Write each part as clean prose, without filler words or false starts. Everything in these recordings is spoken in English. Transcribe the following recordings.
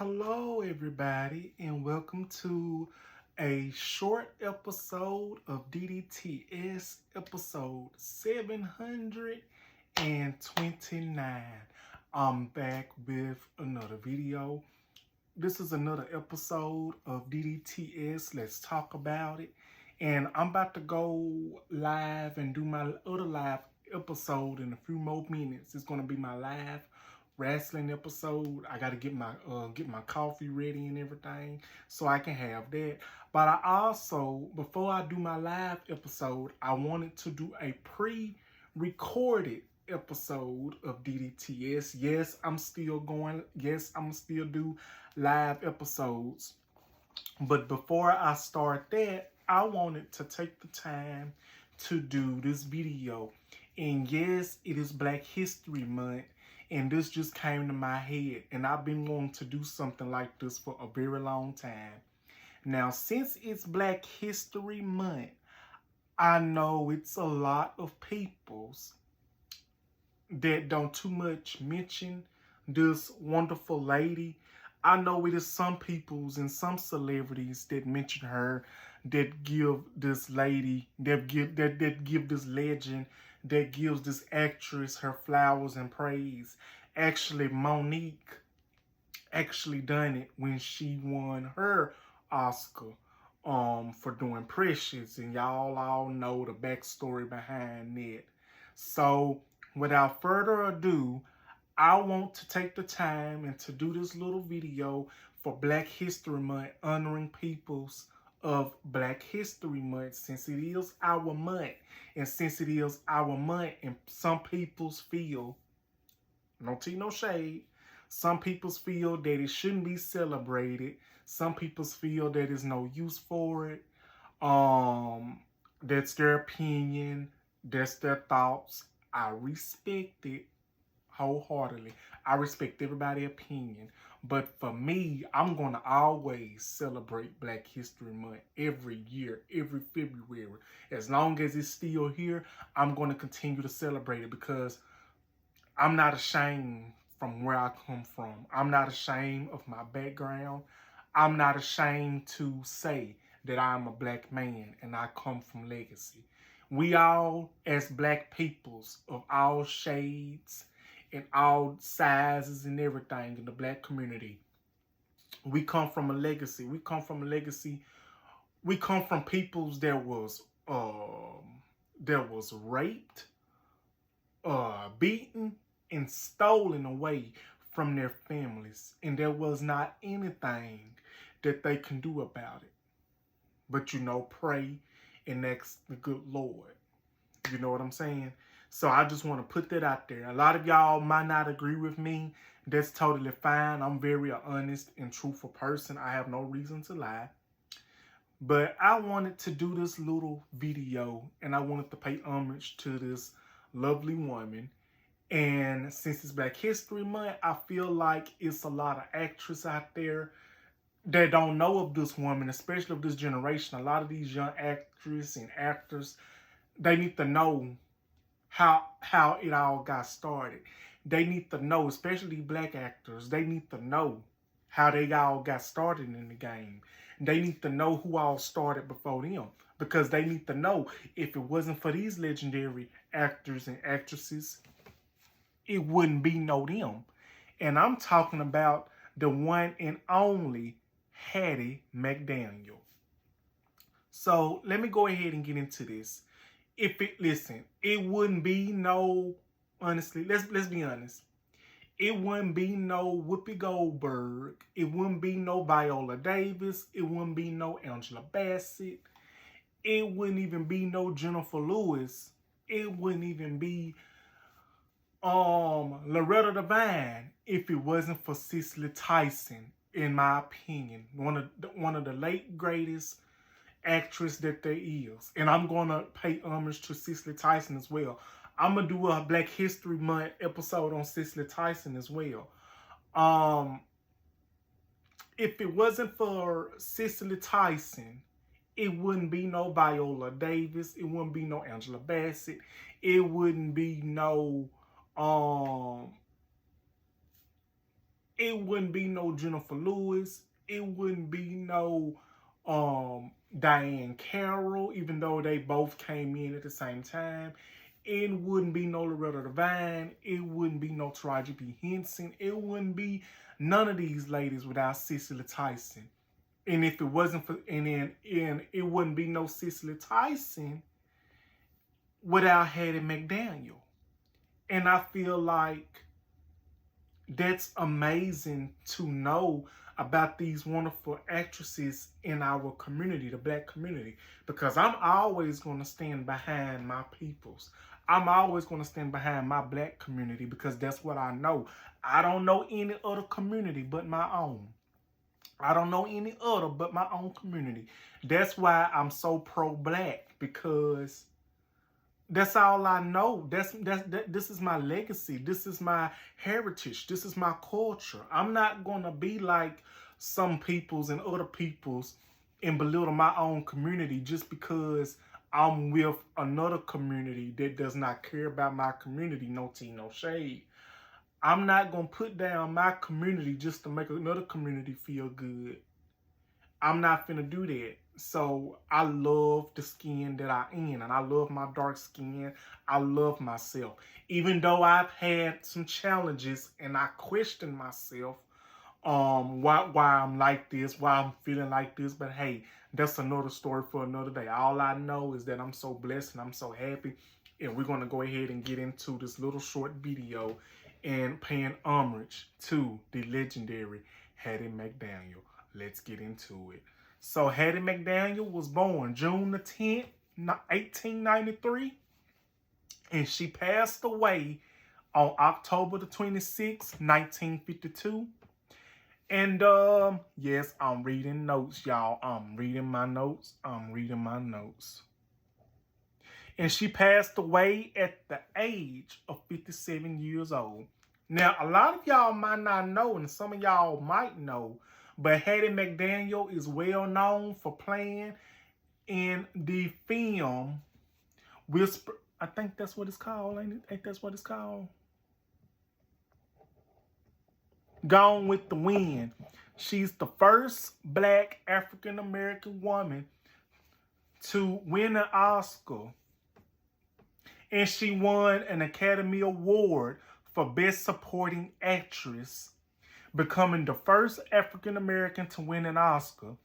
Hello, everybody, and welcome to a short episode of DDTS, episode 729. I'm back with another video. This is another episode of DDTS. Let's talk about it. And I'm about to go live and do my other live episode in a few more minutes. It's going to be my live wrestling episode. I got to get my coffee ready and everything so I can have that. But I also, before I do my live episode, I wanted to do a pre-recorded episode of DDTS. Yes, I'm still going. Yes, I'm still do live episodes. But before I start that, I wanted to take the time to do this video. And yes, it is Black History Month. And this just came to my head. And I've been wanting to do something like this for a very long time. Now, since it's Black History Month, I know it's a lot of peoples that don't too much mention this wonderful lady. I know it is some peoples and some celebrities that mention her, that give this lady, that give this legend, that gives this actress her flowers and praise. Actually, Monique actually done it when she won her Oscar for doing Precious, and y'all all know the backstory behind that. So without further ado, I want to take the time and to do this little video for Black History Month, honoring peoples of Black History Month, since it is our month. And since it is our month, and some peoples feel, no tea, no shade, some peoples feel that it shouldn't be celebrated. Some peoples feel that there's no use for it. That's their opinion. That's their thoughts. I respect it wholeheartedly. I respect everybody's opinion. But for me, I'm going to always celebrate Black History Month every year, every February. As long as it's still here, I'm going to continue to celebrate it because I'm not ashamed from where I come from. I'm not ashamed of my background. I'm not ashamed to say that I'm a Black man and I come from legacy. We all, as Black peoples of all shades and all sizes and everything in the Black community, we come from a legacy. We come from a legacy. We come from peoples that was raped, beaten, and stolen away from their families, and there was not anything that they can do about it. But pray and ask the good Lord. You know what I'm saying? So I just want to put that out there. A lot of y'all might not agree with me. That's totally fine. I'm very honest and truthful person. I have no reason to lie. But I wanted to do this little video, and I wanted to pay homage to this lovely woman. And since it's Black History Month, I feel like it's a lot of actresses out there that don't know of this woman, especially of this generation. A lot of these young actresses and actors, they need to know how it all got started. They need to know, especially Black actors, they need to know how they all got started in the game. They need to know who all started before them, because they need to know if it wasn't for these legendary actors and actresses, it wouldn't be no them. And I'm talking about the one and only Hattie McDaniel. So let me go ahead and get into this. It wouldn't be no, honestly, let's be honest. It wouldn't be no Whoopi Goldberg. It wouldn't be no Viola Davis. It wouldn't be no Angela Bassett. It wouldn't even be no Jennifer Lewis. It wouldn't even be Loretta Devine if it wasn't for Cicely Tyson, in my opinion. One of the late greatest actress that there is. And I'm gonna pay homage to Cicely Tyson as well. I'm gonna do a Black History Month episode on Cicely Tyson as well. If it wasn't for Cicely Tyson, it wouldn't be no Viola Davis. It wouldn't be no Angela Bassett. It wouldn't be no it wouldn't be no Jennifer Lewis. It wouldn't be no Diane Carroll, even though they both came in at the same time. It wouldn't be no Loretta Devine. It wouldn't be no Taraji P. Henson. It wouldn't be none of these ladies without Cicely Tyson. And if it wasn't for, and it wouldn't be no Cicely Tyson without Hattie McDaniel. And I feel like that's amazing to know about these wonderful actresses in our community, the Black community, because I'm always going to stand behind my peoples. I'm always going to stand behind my Black community because that's what I know. I don't know any other community but my own. I don't know any other but my own community. That's why I'm so pro-Black, because that's all I know. This is my legacy. This is my heritage. This is my culture. I'm not going to be like some peoples and other peoples and belittle my own community just because I'm with another community that does not care about my community. No tea, no shade. I'm not going to put down my community just to make another community feel good. I'm not finna do that. So I love the skin that I am, and I love my dark skin. I love myself. Even though I've had some challenges and I question myself why I'm like this, why I'm feeling like this, but hey, that's another story for another day. All I know is that I'm so blessed and I'm so happy, and we're going to go ahead and get into this little short video and paying homage to the legendary Hattie McDaniel. Let's get into it. So Hattie McDaniel was born June the 10th, 1893, and she passed away on October the 26th, 1952. And yes, I'm reading notes, y'all. I'm reading my notes. And she passed away at the age of 57 years old. Now, a lot of y'all might not know, and some of y'all might know, but Hattie McDaniel is well known for playing in the film Whisper. I think that's what it's called. Ain't that's what it's called? Gone with the Wind. She's the first Black African-American woman to win an Oscar. And she won an Academy Award for Best Supporting Actress, becoming the first African-American to win an Oscar.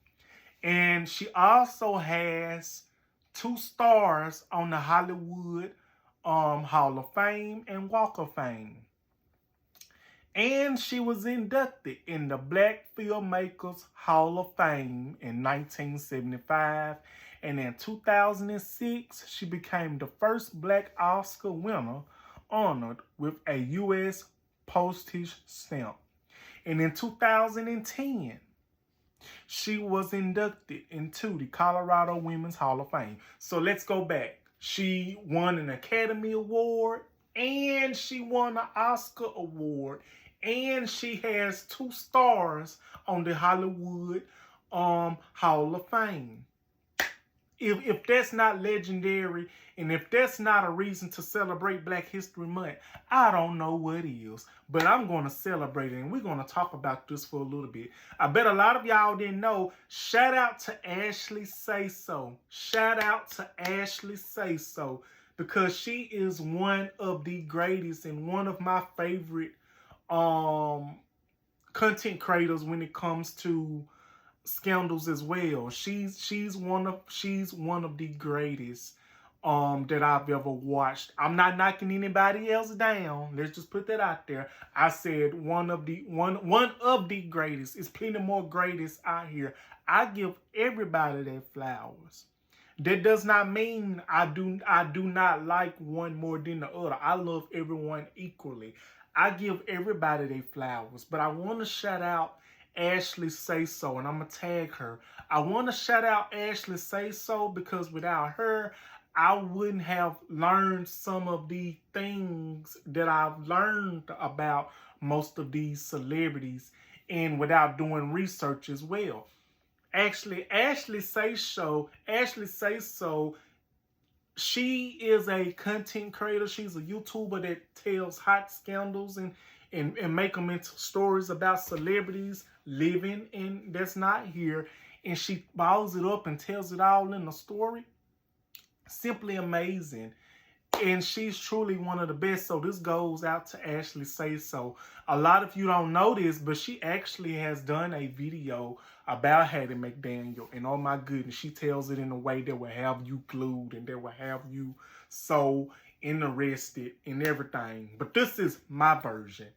And she also has 2 stars on the Hollywood Hall of Fame and Walk of Fame. And she was inducted in the Black Filmmakers Hall of Fame in 1975. And in 2006, she became the first Black Oscar winner honored with a U.S. postage stamp. And in 2010, she was inducted into the Colorado Women's Hall of Fame. So let's go back. She won an Academy Award, and she won an Oscar Award, and she has 2 stars on the Hollywood Hall of Fame. If that's not legendary, and if that's not a reason to celebrate Black History Month, I don't know what is. But I'm going to celebrate it, and we're going to talk about this for a little bit. I bet a lot of y'all didn't know. Shout out to Ashley Say So. Shout out to Ashley Say So, because she is one of the greatest and one of my favorite content creators when it comes to scandals as well. She's one of the greatest that I've ever watched. I'm not knocking anybody else down. Let's just put that out there. I said one of the greatest. It's plenty more greatest out here. I give everybody their flowers. That does not mean I do not like one more than the other. I love everyone equally. I give everybody their flowers, but I want to shout out Ashley Say So, and I'm going to tag her. I want to shout out Ashley Say So because without her, I wouldn't have learned some of the things that I've learned about most of these celebrities, and without doing research as well. Actually, Ashley Say So, she is a content creator. She's a YouTuber that tells hot scandals and and make them into stories about celebrities living and that's not here. And she balls it up and tells it all in a story. Simply amazing. And she's truly one of the best. So this goes out to Ashley Say So. A lot of you don't know this, but she actually has done a video about Hattie McDaniel. And oh my goodness, she tells it in a way that will have you glued and that will have you so interested in everything. But this is my version.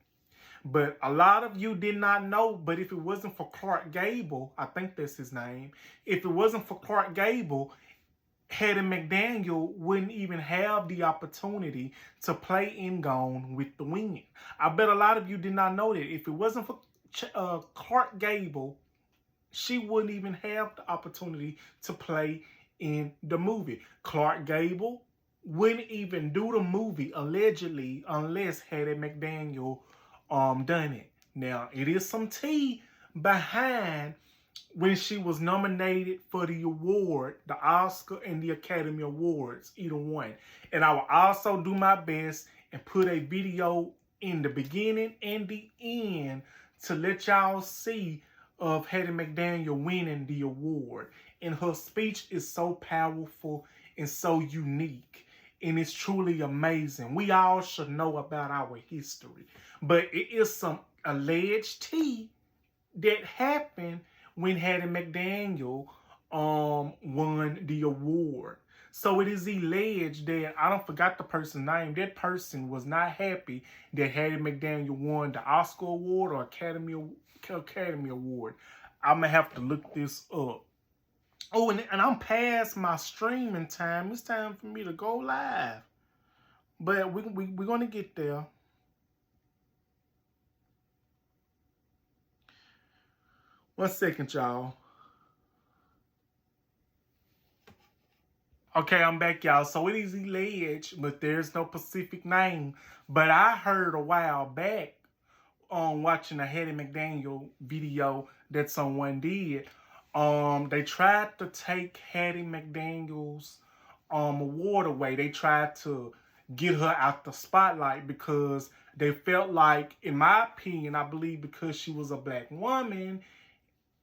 But a lot of you did not know, but if it wasn't for Clark Gable, I think that's his name. If it wasn't for Clark Gable, Hattie McDaniel wouldn't even have the opportunity to play in Gone with the Wind. I bet a lot of you did not know that. If it wasn't for Clark Gable, she wouldn't even have the opportunity to play in the movie. Clark Gable wouldn't even do the movie, allegedly, unless Hattie McDaniel done it. Now, it is some tea behind when she was nominated for the award, the Oscar and the Academy Awards, either one. And I will also do my best and put a video in the beginning and the end to let y'all see of Hattie McDaniel winning the award. And her speech is so powerful and so unique. And it's truly amazing. We all should know about our history. But it is some alleged tea that happened when Hattie McDaniel won the award. So it is alleged that, I don't forgot the person's name, that person was not happy that Hattie McDaniel won the Oscar Award or Academy Award. I'm going to have to look this up. Oh, and I'm past my streaming time. It's time for me to go live. But we're going to get there. One second, y'all. Okay, I'm back, y'all. So it is alleged, but there's no specific name. But I heard a while back on watching a Hattie McDaniel video that someone did. They tried to take Hattie McDaniel's award away. They tried to get her out the spotlight because they felt like, in my opinion, I believe because she was a black woman.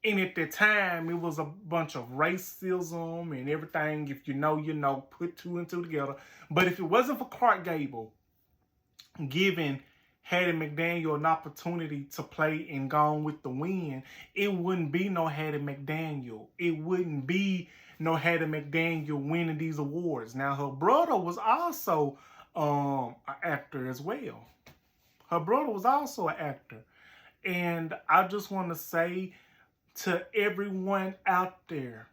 And at the time, it was a bunch of racism and everything. If you know, you know, put two and two together. But if it wasn't for Clark Gable giving Hattie McDaniel an opportunity to play in Gone with the Wind, it wouldn't be no Hattie McDaniel. It wouldn't be no Hattie McDaniel winning these awards. Now, her brother was also an actor as well. Her brother was also an actor. And I just want to say to everyone out there,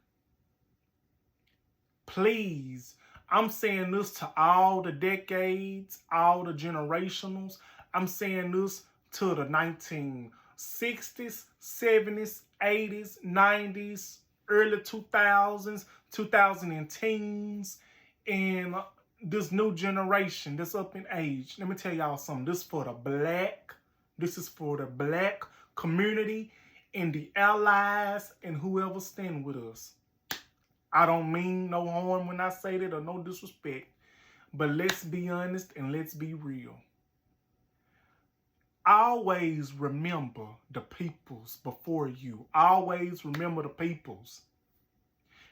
please, I'm saying this to all the decades, all the generationals. I'm saying this to the 1960s, 70s, 80s, 90s, early 2000s, 2010s, and this new generation that's up in age. Let me tell y'all something. This is for the black community and the allies and whoever stand with us. I don't mean no harm when I say that or no disrespect, but let's be honest and let's be real. Always remember the peoples before you. Always remember the peoples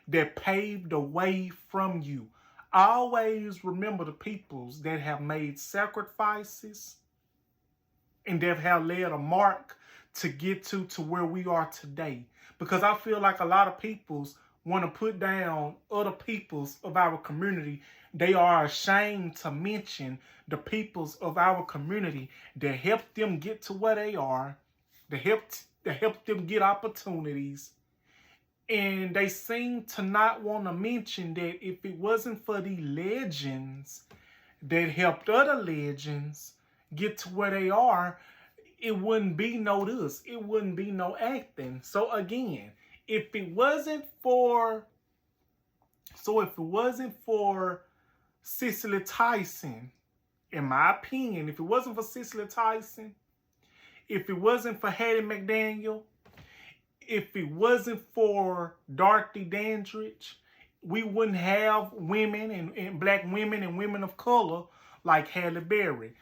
that paved the way from you. Always remember the peoples that have made sacrifices and that have laid a mark to get to where we are today. Because I feel like a lot of peoples want to put down other peoples of our community. They are ashamed to mention the peoples of our community that helped them get to where they are, that helped them get opportunities. And they seem to not want to mention that if it wasn't for the legends that helped other legends get to where they are, it wouldn't be no this. It wouldn't be no acting. So again, if it wasn't for Cicely Tyson, in my opinion, if it wasn't for Cicely Tyson, if it wasn't for Hattie McDaniel, if it wasn't for Dorothy Dandridge, we wouldn't have women and black women and women of color like Halle Berry.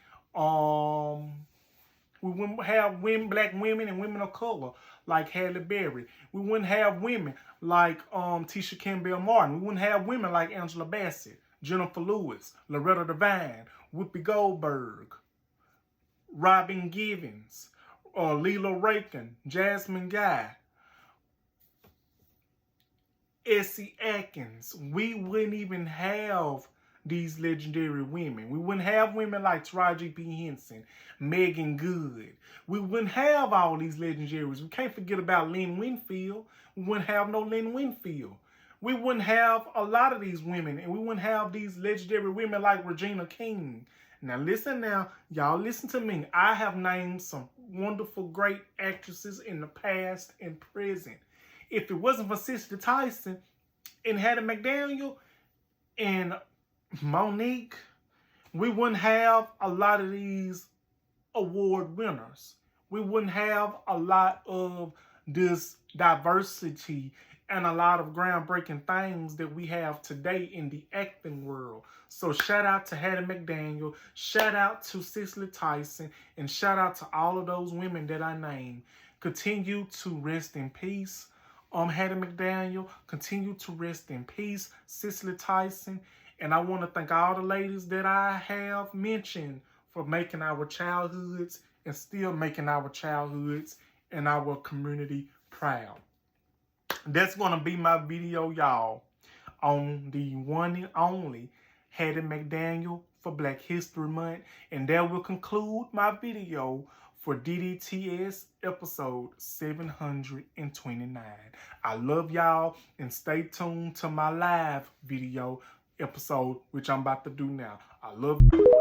We wouldn't have women, black women and women of color like Halle Berry. We wouldn't have women like Tisha Campbell Martin. We wouldn't have women like Angela Bassett, Jennifer Lewis, Loretta Devine, Whoopi Goldberg, Robin Givens, Lila Rakin, Jasmine Guy, Essie Atkins. We wouldn't even have these legendary women. We wouldn't have women like Taraji P. Henson, Megan Good. We wouldn't have all these legendaries. We can't forget about Lynn Winfield. We wouldn't have no Lynn Winfield. We wouldn't have a lot of these women, and we wouldn't have these legendary women like Regina King. Now listen now, y'all listen to me. I have named some wonderful, great actresses in the past and present. If it wasn't for Cicely Tyson and Hattie McDaniel and Monique, we wouldn't have a lot of these award winners. We wouldn't have a lot of this diversity and a lot of groundbreaking things that we have today in the acting world. So shout out to Hattie McDaniel, shout out to Cicely Tyson, and shout out to all of those women that I named. Continue to rest in peace. Hattie McDaniel, continue to rest in peace. Cicely Tyson. And I want to thank all the ladies that I have mentioned for making our childhoods and still making our childhoods and our community proud. That's going to be my video, y'all, on the one and only Hattie McDaniel for Black History Month. And that will conclude my video for DDTS episode 729. I love y'all, and stay tuned to my live video episode, which I'm about to do now. I love you.